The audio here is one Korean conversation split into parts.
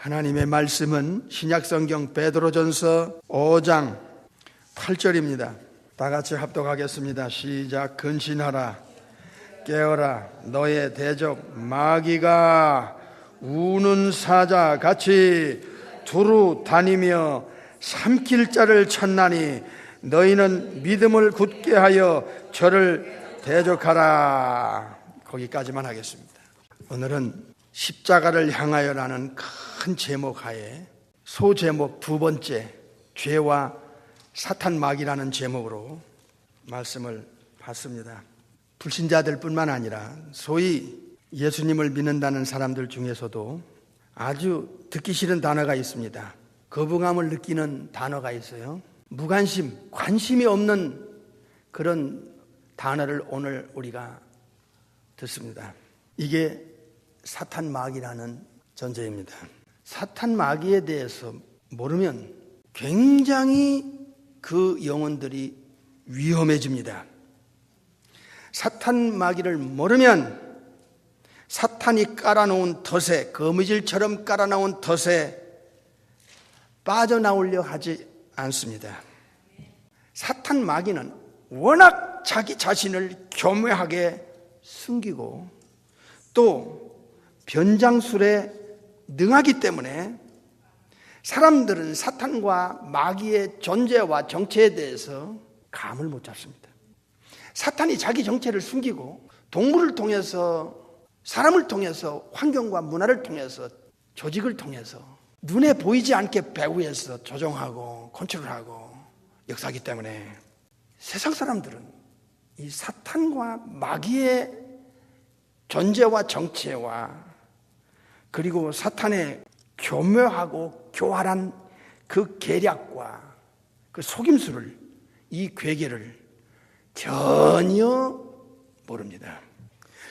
하나님의 말씀은 신약성경 베드로전서 5장 8절입니다. 다 같이 합독하겠습니다. 시작. 근신하라, 깨어라. 너의 대적 마귀가 우는 사자 같이 두루 다니며 삼킬 자를 찾나니 너희는 믿음을 굳게 하여 저를 대적하라. 거기까지만 하겠습니다. 오늘은 십자가를 향하여라는 큰 제목 하에 소제목 두 번째, 죄와 사탄 마귀라는 제목으로 말씀을 받습니다. 불신자들 뿐만 아니라 소위 예수님을 믿는다는 사람들 중에서도 아주 듣기 싫은 단어가 있습니다. 거부감을 느끼는 단어가 있어요. 무관심, 관심이 없는 그런 단어를 오늘 우리가 듣습니다. 이게 사탄 마귀라는 존재입니다. 사탄 마귀에 대해서 모르면 굉장히 그 영혼들이 위험해집니다. 사탄 마귀를 모르면 사탄이 깔아놓은 덫에, 거미줄처럼 깔아놓은 덫에 빠져나오려 하지 않습니다. 사탄 마귀는 워낙 자기 자신을 교묘하게 숨기고 또 변장술에 능하기 때문에 사람들은 사탄과 마귀의 존재와 정체에 대해서 감을 못 잡습니다. 사탄이 자기 정체를 숨기고 동물을 통해서, 사람을 통해서, 환경과 문화를 통해서, 조직을 통해서 눈에 보이지 않게 배후에서 조종하고 컨트롤하고 역사하기 때문에 세상 사람들은 이 사탄과 마귀의 존재와 정체와 그리고 사탄의 교묘하고 교활한 그 계략과 그 속임수를, 이 괴계를 전혀 모릅니다.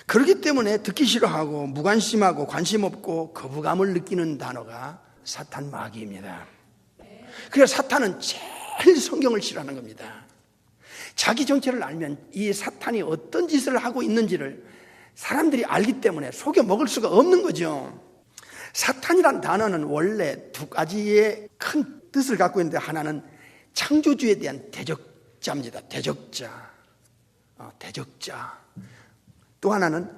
그렇기 때문에 듣기 싫어하고 무관심하고 관심 없고 거부감을 느끼는 단어가 사탄 마귀입니다. 그래서 사탄은 제일 성경을 싫어하는 겁니다. 자기 정체를 알면 이 사탄이 어떤 짓을 하고 있는지를 사람들이 알기 때문에 속여 먹을 수가 없는 거죠. 사탄이란 단어는 원래 두 가지의 큰 뜻을 갖고 있는데, 하나는 창조주에 대한 대적자입니다. 대적자. 또 하나는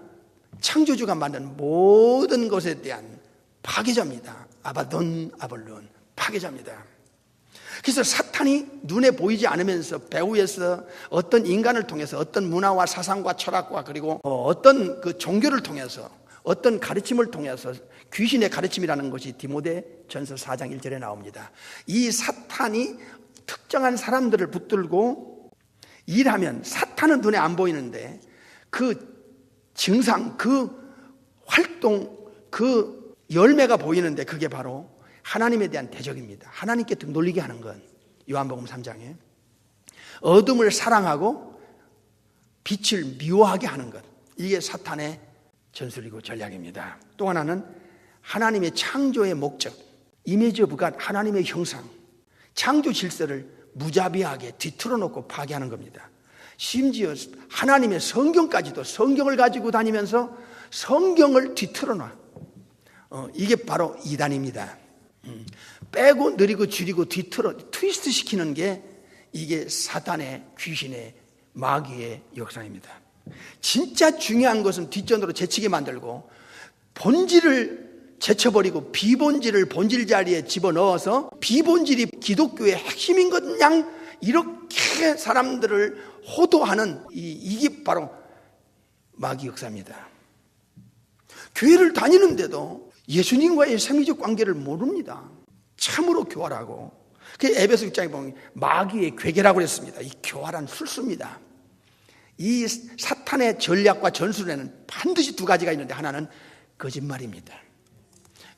창조주가 만든 모든 것에 대한 파괴자입니다. 아바돈, 아볼론, 파괴자입니다. 그래서 사탄이 눈에 보이지 않으면서 배후에서 어떤 인간을 통해서 어떤 문화와 사상과 철학과 그리고 어떤 그 종교를 통해서 어떤 가르침을 통해서, 귀신의 가르침이라는 것이 디모데전서 4장 1절에 나옵니다. 이 사탄이 특정한 사람들을 붙들고 일하면, 사탄은 눈에 안 보이는데 그 증상, 그 활동, 그 열매가 보이는데 그게 바로 하나님에 대한 대적입니다. 하나님께 등 놀리게 하는 건 요한복음 3장에 어둠을 사랑하고 빛을 미워하게 하는 것, 이게 사탄의 전술이고 전략입니다. 또 하나는 하나님의 창조의 목적, 이미지 오브 갓, 하나님의 형상, 창조 질서를 무자비하게 뒤틀어 놓고 파괴하는 겁니다. 심지어 하나님의 성경까지도, 성경을 가지고 다니면서 성경을 뒤틀어 놔. 이게 바로 이단입니다. 빼고 느리고 줄이고 뒤틀어 트위스트 시키는 게 이게 사탄의, 귀신의, 마귀의 역사입니다. 진짜 중요한 것은 뒷전으로 제치게 만들고 본질을 제쳐버리고 비본질을 본질 자리에 집어넣어서 비본질이 기독교의 핵심인 것 양 이렇게 사람들을 호도하는 이게 바로 마귀 역사입니다. 교회를 다니는데도 예수님과의 생리적 관계를 모릅니다. 참으로 교활하고, 그 에베소 6장에 보면 마귀의 괴계라고 그랬습니다. 이 교활한 술수입니다. 이 사탄의 전략과 전술에는 반드시 두 가지가 있는데, 하나는 거짓말입니다.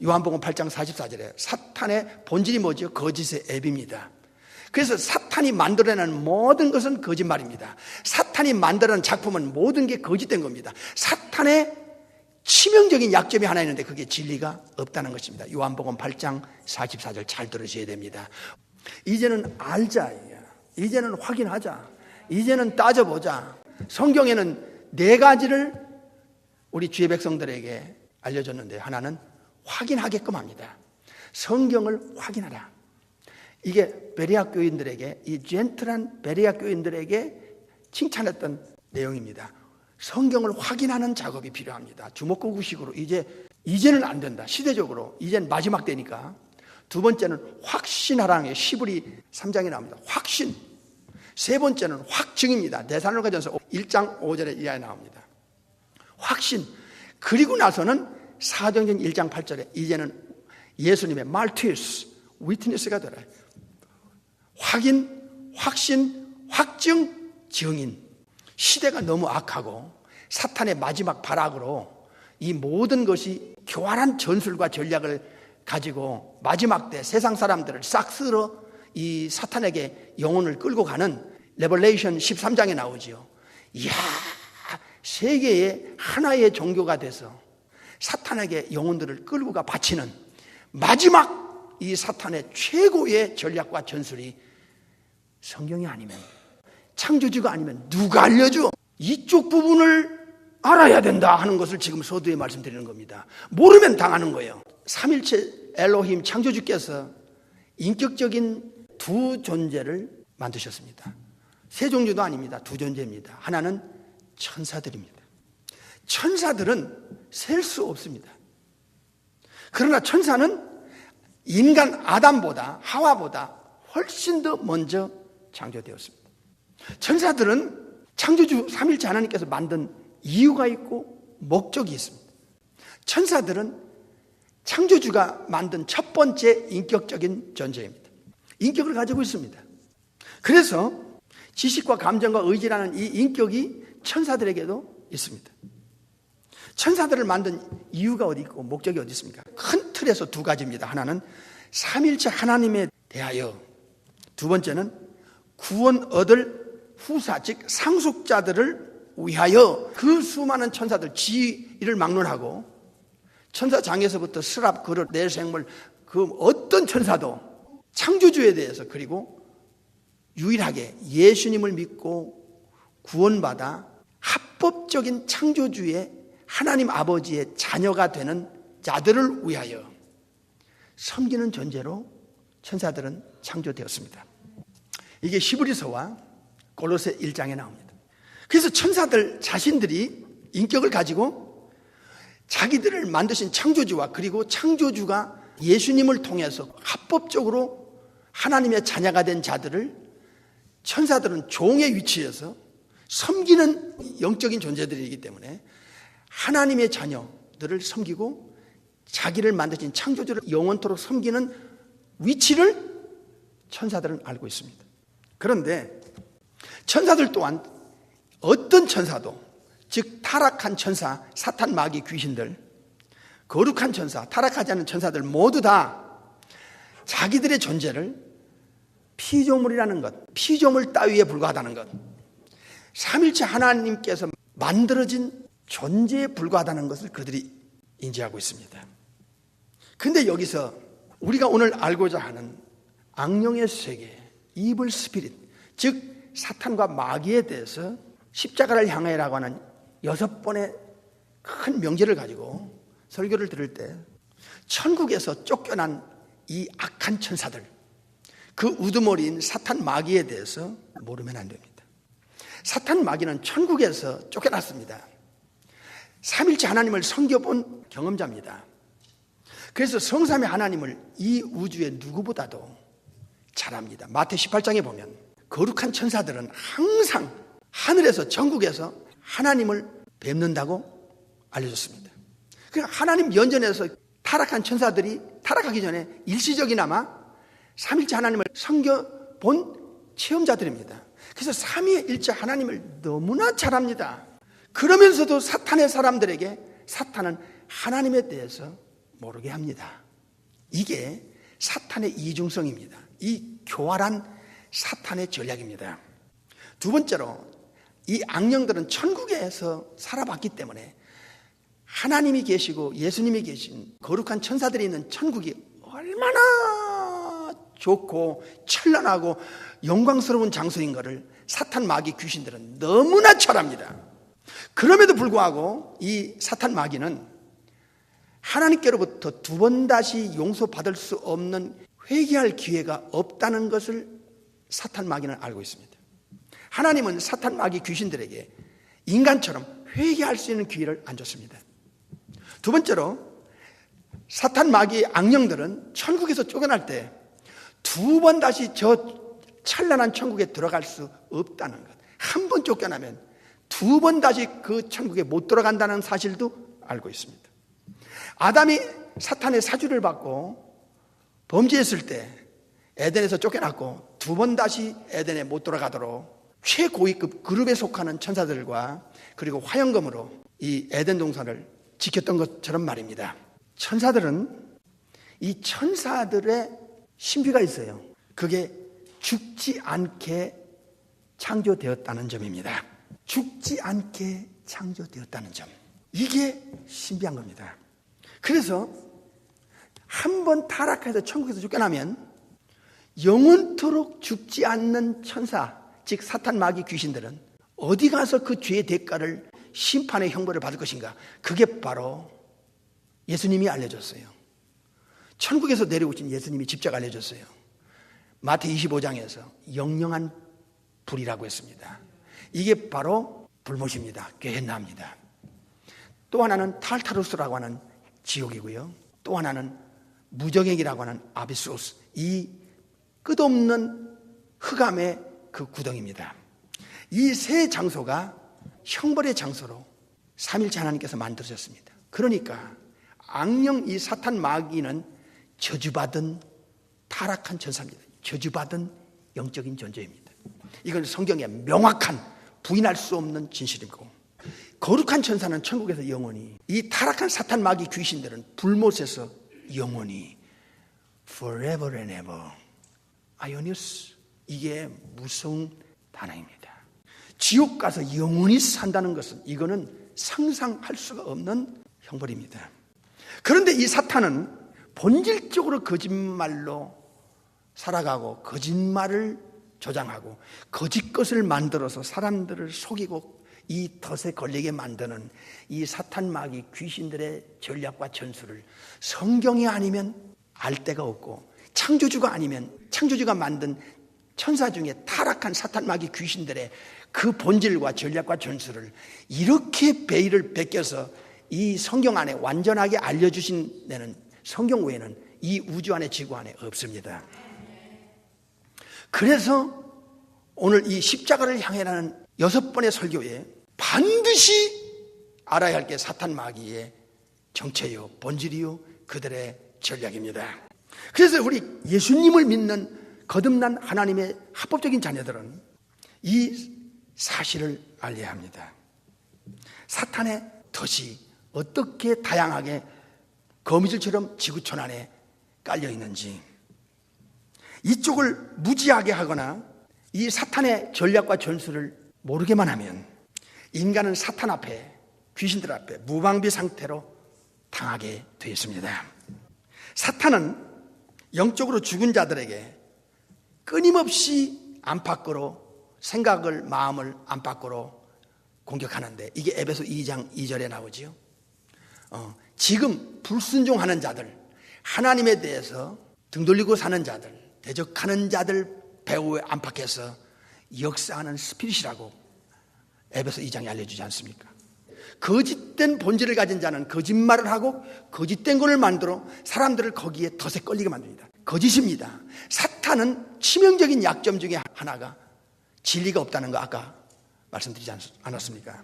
요한복음 8장 44절에 사탄의 본질이 뭐죠? 거짓의 앱입니다. 그래서 사탄이 만들어내는 모든 것은 거짓말입니다. 사탄이 만들어낸 작품은 모든 게 거짓된 겁니다. 사탄의 치명적인 약점이 하나 있는데 그게 진리가 없다는 것입니다. 요한복음 8장 44절 잘 들으셔야 됩니다. 이제는 알자, 이제는 확인하자, 이제는 따져보자. 성경에는 네 가지를 우리 주의 백성들에게 알려줬는데, 하나는 확인하게끔 합니다. 성경을 확인하라. 이게 베레아 교인들에게, 이 젠틀한 베레아 교인들에게 칭찬했던 내용입니다. 성경을 확인하는 작업이 필요합니다. 주먹구구식으로 이제는 안 된다. 시대적으로 이제는 마지막 때니까. 두 번째는 확신하라는 게 시브리 3장에 나옵니다. 확신. 세 번째는 확증입니다. 데살로니가전서 1장 5절에 이하에 나옵니다. 확신. 그리고 나서는 사도행전 1장 8절에 이제는 예수님의 말티스, 위트니스가 되라. 확인, 확신, 확증, 증인. 시대가 너무 악하고 사탄의 마지막 발악으로 이 모든 것이 교활한 전술과 전략을 가지고 마지막 때 세상 사람들을 싹 쓸어 이 사탄에게 영혼을 끌고 가는 레벨레이션 13장에 나오지요. 이야, 세계의 하나의 종교가 돼서 사탄에게 영혼들을 끌고 가 바치는 마지막 이 사탄의 최고의 전략과 전술이 성경이 아니면, 창조주가 아니면 누가 알려줘? 이쪽 부분을 알아야 된다 하는 것을 지금 서두에 말씀드리는 겁니다. 모르면 당하는 거예요. 삼일체 엘로힘 창조주께서 인격적인 두 존재를 만드셨습니다. 세 종류도 아닙니다. 두 존재입니다. 하나는 천사들입니다. 천사들은 셀 수 없습니다. 그러나 천사는 인간 아담보다, 하와보다 훨씬 더 먼저 창조되었습니다. 천사들은 창조주 삼일체 하나님께서 만든 이유가 있고 목적이 있습니다. 천사들은 창조주가 만든 첫 번째 인격적인 존재입니다. 인격을 가지고 있습니다. 그래서 지식과 감정과 의지라는 이 인격이 천사들에게도 있습니다. 천사들을 만든 이유가 어디 있고 목적이 어디 있습니까? 큰 틀에서 두 가지입니다. 하나는 삼일체 하나님에 대하여, 두 번째는 구원 얻을 후사, 즉 상속자들을 위하여. 그 수많은 천사들, 지위를 막론하고 천사장에서부터 스랍, 그릇, 내생물, 그 어떤 천사도 창조주에 대해서, 그리고 유일하게 예수님을 믿고 구원받아 합법적인 창조주의 하나님 아버지의 자녀가 되는 자들을 위하여 섬기는 존재로 천사들은 창조되었습니다. 이게 히브리서와 골로새 1장에 나옵니다. 그래서 천사들 자신들이 인격을 가지고 자기들을 만드신 창조주와, 그리고 창조주가 예수님을 통해서 합법적으로 하나님의 자녀가 된 자들을 천사들은 종의 위치에서 섬기는 영적인 존재들이기 때문에 하나님의 자녀들을 섬기고 자기를 만드신 창조주를 영원토록 섬기는 위치를 천사들은 알고 있습니다. 그런데 천사들 또한 어떤 천사도, 즉 타락한 천사, 사탄, 마귀, 귀신들, 거룩한 천사, 타락하지 않은 천사들 모두 다 자기들의 존재를 피조물이라는 것, 피조물 따위에 불과하다는 것, 삼일체 하나님께서 만들어진 존재에 불과하다는 것을 그들이 인지하고 있습니다. 그런데 여기서 우리가 오늘 알고자 하는 악령의 세계, 이블 스피릿, 즉 사탄과 마귀에 대해서 십자가를 향하여라고 하는 6번의 큰 명제를 가지고 설교를 들을 때 천국에서 쫓겨난 이 악한 천사들, 그 우두머리인 사탄 마귀에 대해서 모르면 안 됩니다. 사탄 마귀는 천국에서 쫓겨났습니다. 삼일체 하나님을 섬겨본 경험자입니다. 그래서 성삼의 하나님을 이 우주의 누구보다도 잘 압니다. 마태 18장에 보면 거룩한 천사들은 항상 하늘에서, 전국에서 하나님을 뵙는다고 알려졌습니다. 그러니까 하나님 연전에서 타락한 천사들이 타락하기 전에 일시적이나마 삼일체 하나님을 섬겨본 체험자들입니다. 그래서 삼위일체 하나님을 너무나 잘 압니다. 그러면서도 사탄의 사람들에게 사탄은 하나님에 대해서 모르게 합니다. 이게 사탄의 이중성입니다. 이 교활한 사탄의 전략입니다. 두 번째로, 이 악령들은 천국에서 살아봤기 때문에 하나님이 계시고 예수님이 계신 거룩한 천사들이 있는 천국이 얼마나 좋고 찬란하고 영광스러운 장소인 것을 사탄, 마귀, 귀신들은 너무나 잘 압니다. 그럼에도 불구하고 이 사탄, 마귀는 하나님께로부터 두 번 다시 용서받을 수 없는 회개할 기회가 없다는 것을 사탄 마귀는 알고 있습니다. 하나님은 사탄 마귀 귀신들에게 인간처럼 회개할 수 있는 기회를 안 줬습니다. 두 번째로 사탄 마귀 악령들은 천국에서 쫓겨날 때 두 번 다시 저 찬란한 천국에 들어갈 수 없다는 것. 한 번 쫓겨나면 두 번 다시 그 천국에 못 들어간다는 사실도 알고 있습니다. 아담이 사탄의 사주를 받고 범죄했을 때 에덴에서 쫓겨났고 두 번 다시 에덴에 못 들어가도록 최고위급 그룹에 속하는 천사들과 그리고 화영검으로 이 에덴 동산을 지켰던 것처럼 말입니다. 천사들은 이 천사들의 신비가 있어요. 그게 죽지 않게 창조되었다는 점입니다. 죽지 않게 창조되었다는 점. 이게 신비한 겁니다. 그래서 한 번 타락해서 천국에서 쫓겨나면 영원토록 죽지 않는 천사, 즉 사탄 마귀 귀신들은 어디 가서 그 죄의 대가를 심판의 형벌을 받을 것인가? 그게 바로 예수님이 알려줬어요. 천국에서 내려오신 예수님이 직접 알려줬어요. 마태 25장에서 영영한 불이라고 했습니다. 이게 바로 불못입니다. 게헨나입니다. 또 하나는 탈타루스라고 하는 지옥이고요. 또 하나는 무정액이라고 하는 아비소스, 이 끝없는 흑암의 그 구덩입니다. 이 세 장소가 형벌의 장소로 삼일체 하나님께서 만드셨습니다. 그러니까 악령 이 사탄 마귀는 저주받은 타락한 천사입니다. 저주받은 영적인 존재입니다. 이건 성경에 명확한 부인할 수 없는 진실이고, 거룩한 천사는 천국에서 영원히, 이 타락한 사탄 마귀 귀신들은 불못에서 영원히 forever and ever. 아이오니우스, 이게 무서운 단어입니다. 지옥 가서 영원히 산다는 것은 이거는 상상할 수가 없는 형벌입니다. 그런데 이 사탄은 본질적으로 거짓말로 살아가고 거짓말을 조장하고 거짓 것을 만들어서 사람들을 속이고 이 덫에 걸리게 만드는 이 사탄 마귀 귀신들의 전략과 전술을 성경이 아니면 알 데가 없고, 창조주가 아니면 창조주가 만든 천사 중에 타락한 사탄 마귀 귀신들의 그 본질과 전략과 전술을 이렇게 베일을 벗겨서 이 성경 안에 완전하게 알려주신 데는 성경 외에는 이 우주 안에 지구 안에 없습니다. 그래서 오늘 이 십자가를 향해라는 6번의 설교에 반드시 알아야 할 게 사탄 마귀의 정체요, 본질이요, 그들의 전략입니다. 그래서 우리 예수님을 믿는 거듭난 하나님의 합법적인 자녀들은 이 사실을 알려야 합니다. 사탄의 덫이 어떻게 다양하게 거미줄처럼 지구촌 안에 깔려 있는지, 이쪽을 무지하게 하거나 이 사탄의 전략과 전술을 모르게만 하면 인간은 사탄 앞에, 귀신들 앞에 무방비 상태로 당하게 되어 있습니다. 사탄은 영적으로 죽은 자들에게 끊임없이 안팎으로 생각을, 마음을 안팎으로 공격하는데, 이게 에베소 2장 2절에 나오지요. 지금 불순종하는 자들, 하나님에 대해서 등 돌리고 사는 자들, 대적하는 자들 배후에 안팎에서 역사하는 스피릿이라고 에베소 2장에 알려주지 않습니까? 거짓된 본질을 가진 자는 거짓말을 하고 거짓된 것을 만들어 사람들을 거기에 덫에 걸리게 만듭니다. 거짓입니다. 사탄은 치명적인 약점 중에 하나가 진리가 없다는 거 아까 말씀드리지 않았습니까?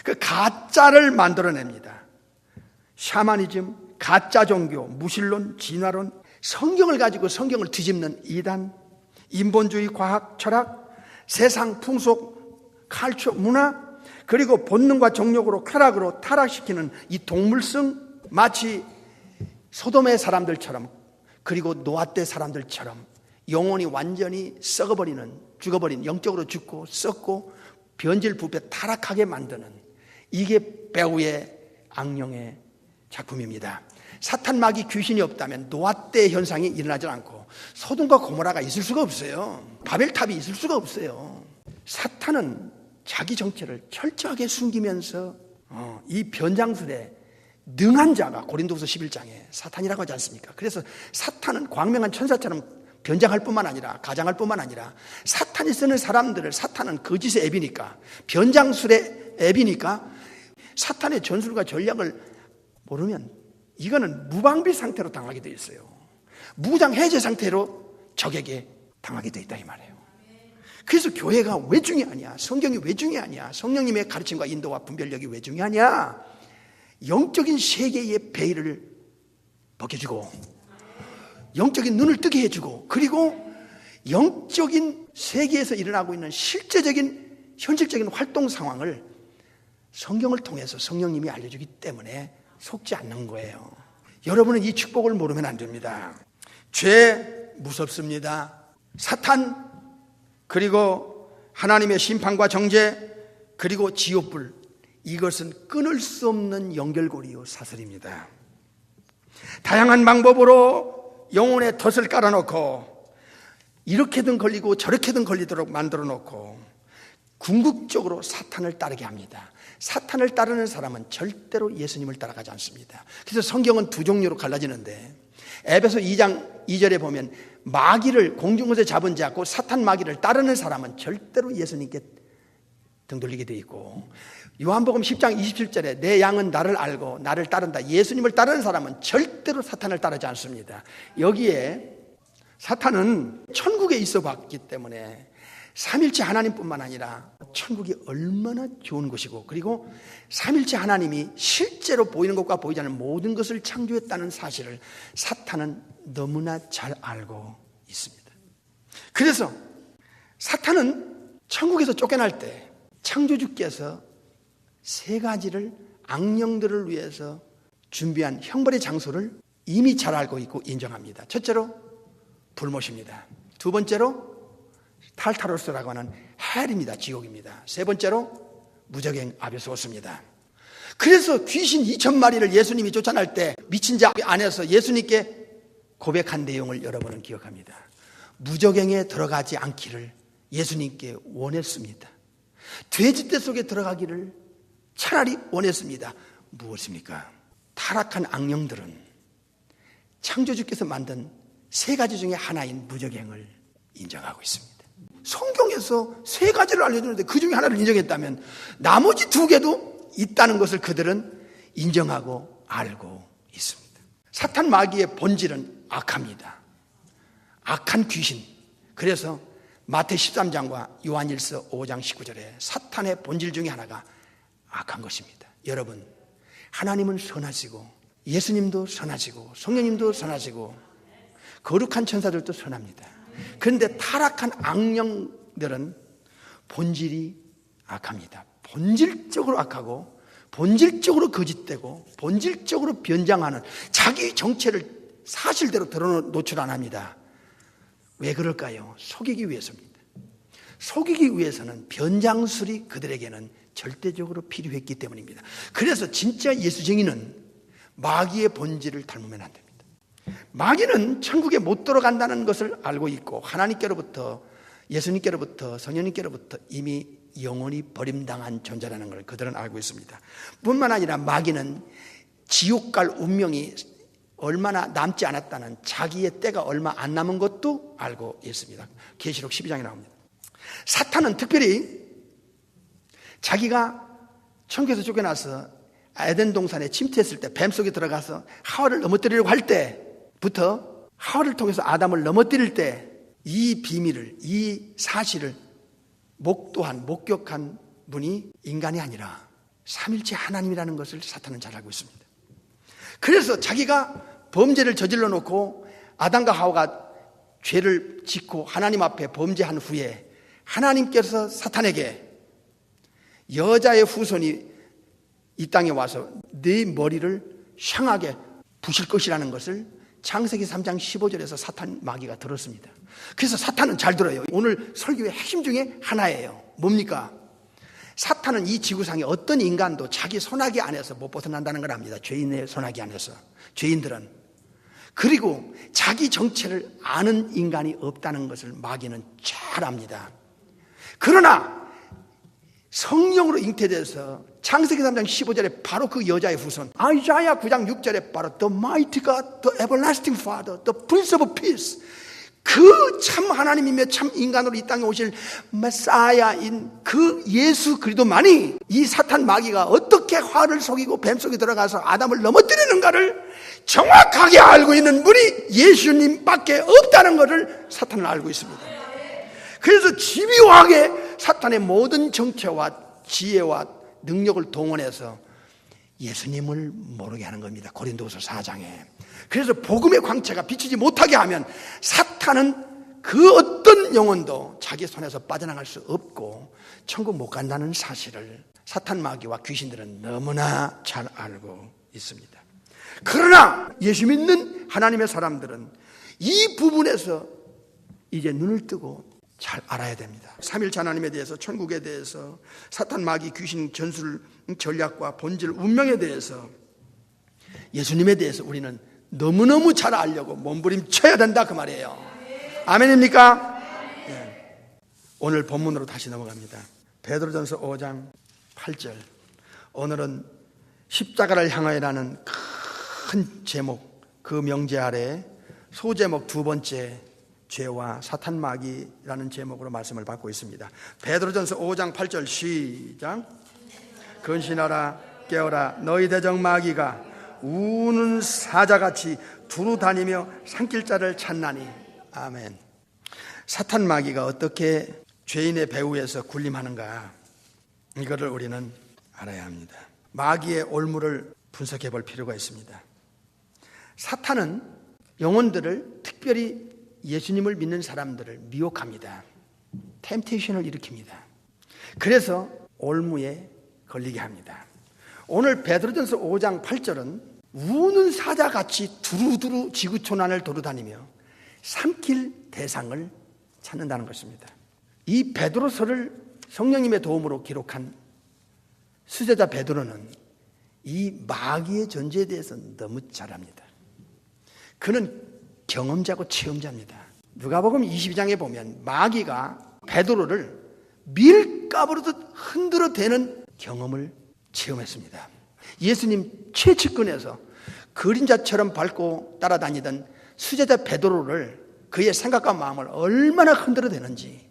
그 가짜를 만들어냅니다. 샤머니즘, 가짜 종교, 무신론, 진화론, 성경을 가지고 성경을 뒤집는 이단, 인본주의, 과학, 철학, 세상 풍속, 칼초, 문화, 그리고 본능과 정욕으로 쾌락으로 타락시키는 이 동물성, 마치 소돔의 사람들처럼, 그리고 노아 때 사람들처럼 영혼이 완전히 썩어버리는, 죽어버린, 영적으로 죽고 썩고 변질 부패 타락하게 만드는, 이게 배후의 악령의 작품입니다. 사탄 마귀 귀신이 없다면 노아 때 현상이 일어나지 않고 소돔과 고모라가 있을 수가 없어요. 바벨탑이 있을 수가 없어요. 사탄은 자기 정체를 철저하게 숨기면서 이 변장술에 능한 자가 고린도후서 11장에 사탄이라고 하지 않습니까? 그래서 사탄은 광명한 천사처럼 변장할 뿐만 아니라 가장할 뿐만 아니라 사탄이 쓰는 사람들을 사탄은 거짓의 앱이니까 변장술의 앱이니까 사탄의 전술과 전략을 모르면 이거는 무방비 상태로 당하게 되어 있어요. 무장 해제 상태로 적에게 당하게 되어 있다 이 말이에요. 그래서 교회가 왜 중요하냐? 성경이 왜 중요하냐? 성령님의 가르침과 인도와 분별력이 왜 중요하냐? 영적인 세계의 베일을 벗겨주고 영적인 눈을 뜨게 해주고 그리고 영적인 세계에서 일어나고 있는 실제적인 현실적인 활동 상황을 성경을 통해서 성령님이 알려주기 때문에 속지 않는 거예요. 여러분은 이 축복을 모르면 안 됩니다. 죄 무섭습니다. 사탄 그리고 하나님의 심판과 정죄 그리고 지옥불 이것은 끊을 수 없는 연결고리요 사슬입니다. 다양한 방법으로 영혼의 덫을 깔아놓고 이렇게든 걸리고 저렇게든 걸리도록 만들어 놓고 궁극적으로 사탄을 따르게 합니다. 사탄을 따르는 사람은 절대로 예수님을 따라가지 않습니다. 그래서 성경은 두 종류로 갈라지는데 에베소 2장 2절에 보면 마귀를 공중에서 잡은 자, 그 사탄 마귀를 따르는 사람은 절대로 예수님께 등 돌리게 돼 있고 요한복음 10장 27절에 내 양은 나를 알고 나를 따른다. 예수님을 따르는 사람은 절대로 사탄을 따르지 않습니다. 여기에 사탄은 천국에 있어 봤기 때문에 삼일체 하나님뿐만 아니라 천국이 얼마나 좋은 곳이고 그리고 삼일체 하나님이 실제로 보이는 것과 보이지 않는 모든 것을 창조했다는 사실을 사탄은 너무나 잘 알고 있습니다. 그래서 사탄은 천국에서 쫓겨날 때 창조주께서 세 가지를 악령들을 위해서 준비한 형벌의 장소를 이미 잘 알고 있고 인정합니다. 첫째로 불못입니다. 두 번째로 탈타로스라고 하는 헬입니다. 지옥입니다. 세 번째로 무적행 아베소스입니다. 그래서 귀신 2,000마리를 예수님이 쫓아낼 때 미친 자 안에서 예수님께 고백한 내용을 여러분은 기억합니다. 무적행에 들어가지 않기를 예수님께 원했습니다. 돼지떼 속에 들어가기를 차라리 원했습니다. 무엇입니까? 타락한 악령들은 창조주께서 만든 세 가지 중에 하나인 무적행을 인정하고 있습니다. 성경에서 세 가지를 알려주는데 그 중에 하나를 인정했다면 나머지 두 개도 있다는 것을 그들은 인정하고 알고 있습니다. 사탄 마귀의 본질은 악합니다. 악한 귀신. 그래서 마태 13장과 요한일서 5장 19절에 사탄의 본질 중에 하나가 악한 것입니다. 여러분, 하나님은 선하시고 예수님도 선하시고 성령님도 선하시고 거룩한 천사들도 선합니다. 그런데 타락한 악령들은 본질이 악합니다. 본질적으로 악하고 본질적으로 거짓되고 본질적으로 변장하는 자기 정체를 사실대로 노출 안 합니다. 왜 그럴까요? 속이기 위해서입니다. 속이기 위해서는 변장술이 그들에게는 절대적으로 필요했기 때문입니다. 그래서 진짜 예수쟁이는 마귀의 본질을 닮으면 안 됩니다. 마귀는 천국에 못 들어간다는 것을 알고 있고 하나님께로부터 예수님께로부터 성령님께로부터 이미 영원히 버림당한 존재라는 걸 그들은 알고 있습니다. 뿐만 아니라 마귀는 지옥 갈 운명이 얼마나 남지 않았다는 자기의 때가 얼마 안 남은 것도 알고 있습니다. 계시록 12장에 나옵니다. 사탄은 특별히 자기가 천국에서 쫓겨나서 에덴 동산에 침투했을 때 뱀 속에 들어가서 하와를 넘어뜨리려고 할 때부터 하와를 통해서 아담을 넘어뜨릴 때 이 비밀을, 이 사실을 목격한 분이 인간이 아니라 삼일체 하나님이라는 것을 사탄은 잘 알고 있습니다. 그래서 자기가 범죄를 저질러 놓고 아담과 하와가 죄를 짓고 하나님 앞에 범죄한 후에 하나님께서 사탄에게 여자의 후손이 이 땅에 와서 네 머리를 향하게 부실 것이라는 것을 창세기 3장 15절에서 사탄 마귀가 들었습니다. 그래서 사탄은 잘 들어요. 오늘 설교의 핵심 중에 하나예요. 뭡니까? 사탄은 이 지구상에 어떤 인간도 자기 손아귀 안에서 못 벗어난다는 걸 압니다. 죄인의 손아귀 안에서. 죄인들은. 그리고 자기 정체를 아는 인간이 없다는 것을 마귀는 잘 압니다. 그러나 성령으로 잉태돼서 창세기 3장 15절에 바로 그 여자의 후손, 아이사야 9장 6절에 바로 The mighty God, the everlasting Father, the Prince of Peace, 그 참 하나님이며 참 인간으로 이 땅에 오실 메사야인 그 예수 그리스도만이 이 사탄 마귀가 어떻게 화를 속이고 뱀 속에 들어가서 아담을 넘어뜨리는가를 정확하게 알고 있는 분이 예수님밖에 없다는 것을 사탄은 알고 있습니다. 그래서 집요하게 사탄의 모든 정체와 지혜와 능력을 동원해서 예수님을 모르게 하는 겁니다. 고린도후서 4장에. 그래서 복음의 광채가 비치지 못하게 하면 사탄은 그 어떤 영혼도 자기 손에서 빠져나갈 수 없고 천국 못 간다는 사실을 사탄 마귀와 귀신들은 너무나 잘 알고 있습니다. 그러나 예수 믿는 하나님의 사람들은 이 부분에서 이제 눈을 뜨고 잘 알아야 됩니다. 삼일체 하나님에 대해서, 천국에 대해서, 사탄 마귀 귀신 전술 전략과 본질 운명에 대해서, 예수님에 대해서 우리는 너무너무 잘 알려고 몸부림쳐야 된다 그 말이에요. 아멘입니까? 네. 오늘 본문으로 다시 넘어갑니다. 베드로전서 5장 8절. 오늘은 십자가를 향하여라는 큰 제목, 그 명제 아래 소제목 두 번째, 죄와 사탄 마귀라는 제목으로 말씀을 받고 있습니다. 베드로전서 5장 8절 시작. 근신하라, 깨어라, 너희 대적 마귀가 우는 사자같이 두루 다니며 산길자를 찾나니. 아멘. 사탄 마귀가 어떻게 죄인의 배후에서 군림하는가, 이거를 우리는 알아야 합니다. 마귀의 올무를 분석해 볼 필요가 있습니다. 사탄은 영혼들을, 특별히 예수님을 믿는 사람들을 미혹합니다. 템테이션을 일으킵니다. 그래서 올무에 걸리게 합니다. 오늘 베드로전서 5장 8절은 우는 사자같이 두루두루 지구촌안을 돌아다니며 삼킬 대상을 찾는다는 것입니다. 이 베드로서를 성령님의 도움으로 기록한 수제자 베드로는 이 마귀의 존재에 대해서 너무 잘 압니다. 그는 경험자고 체험자입니다. 누가복음 22장에 보면 마귀가 베드로를 밀가부르듯 흔들어대는 경험을 체험했습니다. 예수님 최측근에서 그림자처럼 밟고 따라다니던 수제자 베드로를, 그의 생각과 마음을 얼마나 흔들어대는지,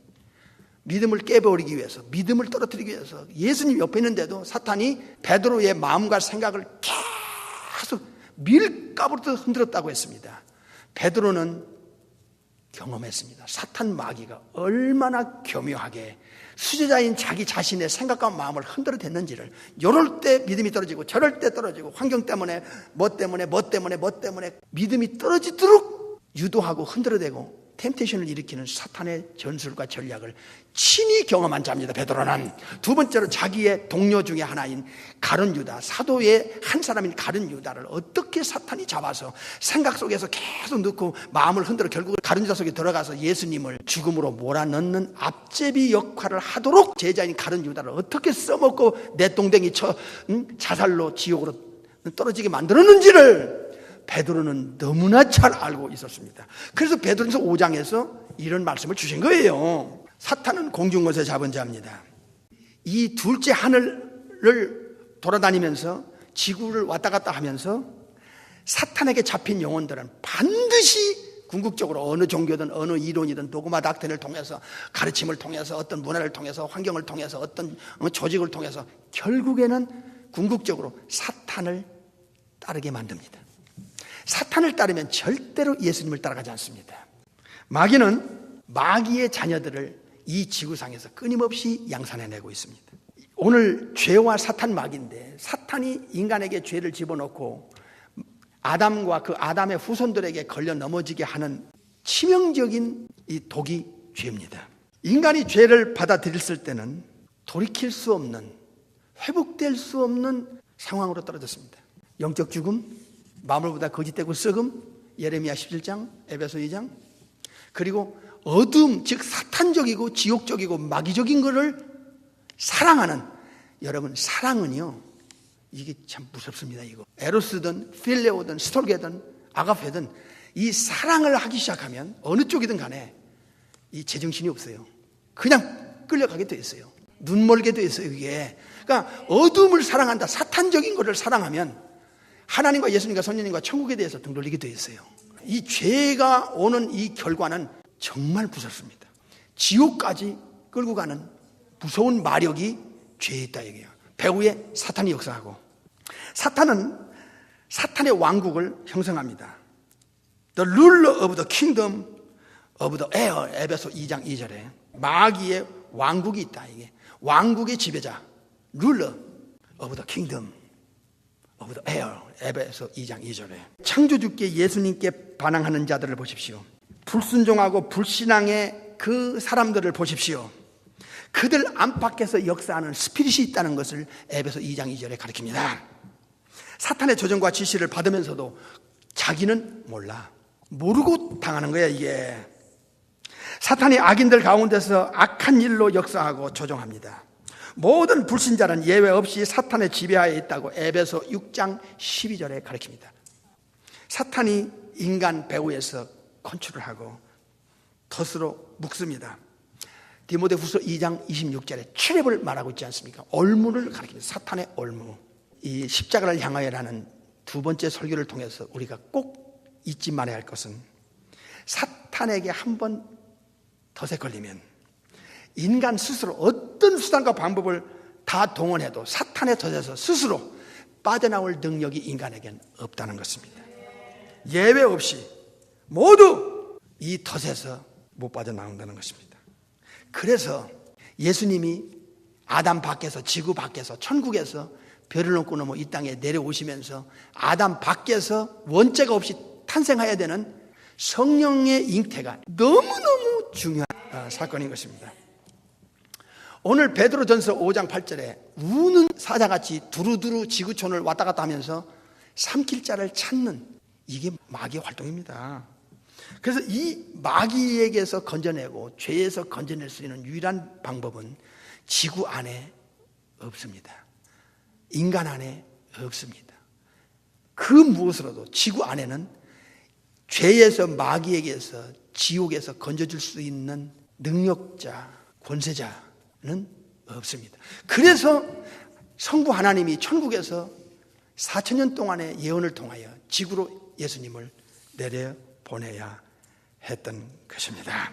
믿음을 깨버리기 위해서, 믿음을 떨어뜨리기 위해서 예수님 옆에 있는데도 사탄이 베드로의 마음과 생각을 계속 밀가부르듯 흔들었다고 했습니다. 베드로는 경험했습니다. 사탄 마귀가 얼마나 교묘하게 수제자인 자기 자신의 생각과 마음을 흔들어댔는지를. 요럴 때 믿음이 떨어지고 저럴 때 떨어지고, 환경 때문에 뭐 때문에 믿음이 떨어지도록 유도하고 흔들어대고 템테이션을 일으키는 사탄의 전술과 전략을 친히 경험한 자입니다. 베드로는. 두 번째로 자기의 동료 중에 하나인 가룟 유다, 사도의 한 사람인 가룟 유다를 어떻게 사탄이 잡아서 생각 속에서 계속 넣고 마음을 흔들어 결국 가룟 유다 속에 들어가서 예수님을 죽음으로 몰아넣는 앞제비 역할을 하도록 제자인 가룟 유다를 어떻게 써먹고 내똥댕이 쳐 자살로 지옥으로 떨어지게 만들었는지를 베드로는 너무나 잘 알고 있었습니다. 그래서 베드로전서 5장에서 이런 말씀을 주신 거예요. 사탄은 공중것에 잡은 자입니다. 이 둘째 하늘을 돌아다니면서 지구를 왔다 갔다 하면서 사탄에게 잡힌 영혼들은 반드시 궁극적으로 어느 종교든 어느 이론이든 도그마 닥터를 통해서, 가르침을 통해서, 어떤 문화를 통해서, 환경을 통해서, 어떤 조직을 통해서 결국에는 궁극적으로 사탄을 따르게 만듭니다. 사탄을 따르면 절대로 예수님을 따라가지 않습니다. 마귀는 마귀의 자녀들을 이 지구상에서 끊임없이 양산해내고 있습니다. 오늘 죄와 사탄 마귀인데, 사탄이 인간에게 죄를 집어넣고 아담과 그 아담의 후손들에게 걸려 넘어지게 하는 치명적인 이 독이 죄입니다. 인간이 죄를 받아들였을 때는 돌이킬 수 없는, 회복될 수 없는 상황으로 떨어졌습니다. 영적 죽음, 마물보다 거짓되고 썩음, 예레미야 17장, 에베소 2장, 그리고 어둠, 즉 사탄적이고 지옥적이고 마귀적인 것을 사랑하는, 여러분 사랑은요, 이게 참 무섭습니다. 이거 에로스든 필레오든 스톨게든 아가페든 이 사랑을 하기 시작하면 어느 쪽이든 간에 이 제정신이 없어요. 그냥 끌려가게 돼 있어요. 눈멀게 돼 있어요, 이게. 그러니까 어둠을 사랑한다, 사탄적인 것을 사랑하면 하나님과 예수님과 성령님과 천국에 대해서 등 돌리게 돼 있어요. 이 죄가 오는 이 결과는 정말 무섭습니다. 지옥까지 끌고 가는 무서운 마력이 죄에 있다 이게요. 배후에 사탄이 역사하고, 사탄은 사탄의 왕국을 형성합니다. The ruler of the kingdom of the air. 에베소 2장 2절에 마귀의 왕국이 있다. 이게 왕국의 지배자, ruler of the kingdom of the air. 에베소 2장 2절에 창조주께 예수님께 반항하는 자들을 보십시오. 불순종하고 불신앙의 그 사람들을 보십시오. 그들 안팎에서 역사하는 스피릿이 있다는 것을 에베소 2장 2절에 가르칩니다. 사탄의 조정과 지시를 받으면서도 자기는 몰라. 모르고 당하는 거야, 이게. 사탄이 악인들 가운데서 악한 일로 역사하고 조종합니다. 모든 불신자는 예외 없이 사탄의 지배하에 있다고 에베소 6장 12절에 가르칩니다. 사탄이 인간 배후에서 컨트롤하고 덫으로 묶습니다. 디모데후서 2장 26절에 트랩을 말하고 있지 않습니까? 올무를 가리킵니다. 사탄의 올무. 이 십자가를 향하여라는 두 번째 설교를 통해서 우리가 꼭 잊지 말아야 할 것은, 사탄에게 한번 덫에 걸리면 인간 스스로 어떤 수단과 방법을 다 동원해도 사탄의 덫에서 스스로 빠져나올 능력이 인간에겐 없다는 것입니다. 예외 없이 모두 이 덫에서 못 빠져나온다는 것입니다. 그래서 예수님이 아담 밖에서, 지구 밖에서, 천국에서 별을 넘고 넘어 이 땅에 내려오시면서 아담 밖에서 원죄가 없이 탄생해야 되는 성령의 잉태가 너무너무 중요한 사건인 것입니다. 오늘 베드로전서 5장 8절에 우는 사자같이 두루두루 지구촌을 왔다 갔다 하면서 삼킬 자를 찾는, 이게 마귀의 활동입니다. 그래서 이 마귀에게서 건져내고 죄에서 건져낼 수 있는 유일한 방법은 지구 안에 없습니다. 인간 안에 없습니다. 그 무엇으로도 지구 안에는 죄에서, 마귀에게서, 지옥에서 건져줄 수 있는 능력자, 권세자는 없습니다. 그래서 성부 하나님이 천국에서 4000년 동안의 예언을 통하여 지구로 예수님을 내려보내야 했던 것입니다.